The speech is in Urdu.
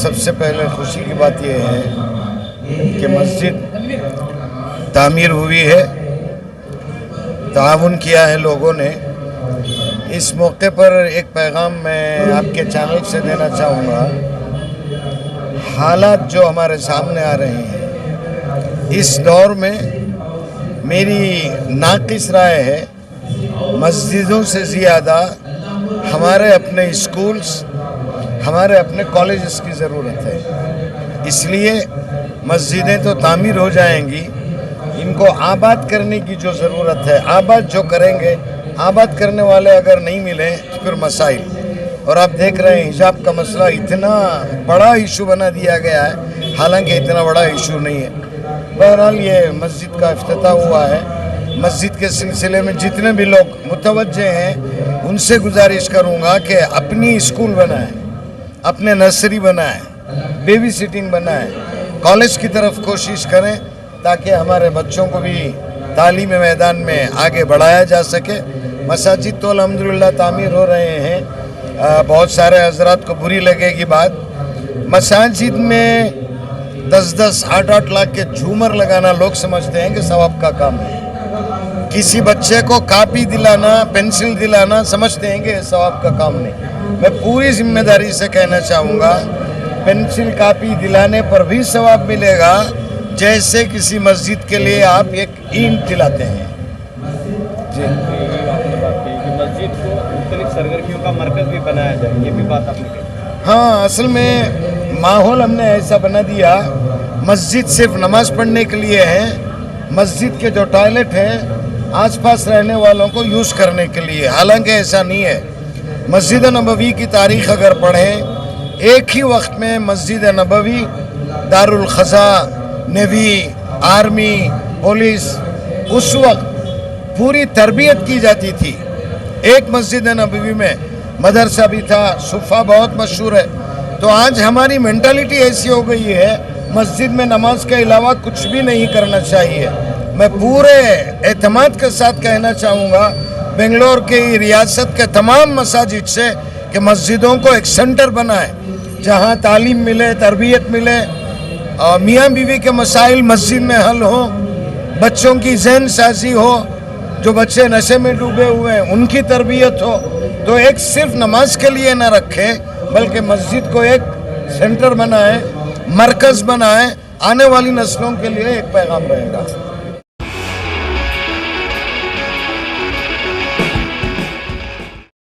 سب سے پہلے خوشی کی بات یہ ہے کہ مسجد تعمیر ہوئی ہے، تعاون کیا ہے لوگوں نے۔ اس موقع پر ایک پیغام میں آپ کے چینل سے دینا چاہوں گا۔ حالات جو ہمارے سامنے آ رہے ہیں اس دور میں میری ناقص رائے ہے، مسجدوں سے زیادہ ہمارے اپنے اسکولز، ہمارے اپنے کالجز کی ضرورت ہے۔ اس لیے مسجدیں تو تعمیر ہو جائیں گی، ان کو آباد کرنے کی جو ضرورت ہے، آباد جو کریں گے، آباد کرنے والے اگر نہیں ملیں تو پھر مسائل۔ اور آپ دیکھ رہے ہیں حجاب کا مسئلہ اتنا بڑا ایشو بنا دیا گیا ہے، حالانکہ اتنا بڑا ایشو نہیں ہے۔ بہرحال یہ مسجد کا افتتاح ہوا ہے۔ مسجد کے سلسلے میں جتنے بھی لوگ متوجہ ہیں ان سے گزارش کروں گا کہ اپنی اسکول بنائیں، اپنے نرسری بنائیں، بیبی سٹنگ بنائیں، کالج کی طرف کوشش کریں تاکہ ہمارے بچوں کو بھی تعلیمی میدان میں آگے بڑھایا جا سکے۔ مساجد تو الحمدللہ تعمیر ہو رہے ہیں۔ بہت سارے حضرات کو بری لگے گی بات، مساجد میں 10-10, 8-8 لاکھ کے جھومر لگانا لوگ سمجھتے ہیں کہ ثواب کا کام ہے۔ کسی بچے کو کاپی دلانا، پینسل دلانا سمجھتے ہیں کہ یہ ثواب کا کام نہیں۔ میں پوری ذمہ داری سے کہنا چاہوں گا پینسل کاپی دلانے پر بھی ثواب ملے گا جیسے کسی مسجد کے لیے آپ ایک اینٹ دلاتے ہیں۔ جی مسجد کو مختلف سرگرمیوں کا مرکز بھی بنایا جائے، یہ بھی بات آپ نے کہی۔ ہاں، اصل میں ماحول ہم نے ایسا بنا دیا، مسجد صرف نماز پڑھنے کے لیے ہے، مسجد کے جو ٹوائلٹ ہیں آس پاس رہنے والوں کو یوز کرنے کے لیے، حالانکہ ایسا نہیں ہے۔ مسجد نبوی کی تاریخ اگر پڑھیں، ایک ہی وقت میں Masjid Nabawi, دارالخزا، navy, army, police, اس وقت پوری تربیت کی جاتی تھی۔ ایک مسجد نبوی میں مدرسہ بھی تھا، صفہ بہت مشہور ہے۔ تو آج ہماری مینٹالٹی ایسی ہو گئی ہے مسجد میں نماز کے علاوہ کچھ بھی نہیں کرنا چاہیے۔ میں پورے اعتماد کے ساتھ کہنا چاہوں گا بنگلور کی ریاست کے تمام مساجد سے کہ مسجدوں کو ایک سینٹر بنائے جہاں تعلیم ملے، تربیت ملے، اور میاں بیوی کے مسائل مسجد میں حل ہوں، بچوں کی ذہن سازی ہو، جو بچے نشے میں ڈوبے ہوئے ہیں ان کی تربیت ہو۔ تو ایک صرف نماز کے لیے نہ رکھیں بلکہ مسجد کو ایک سینٹر بنائیں، مرکز بنائیں، آنے والی نسلوں کے لیے ایک پیغام رہے گا۔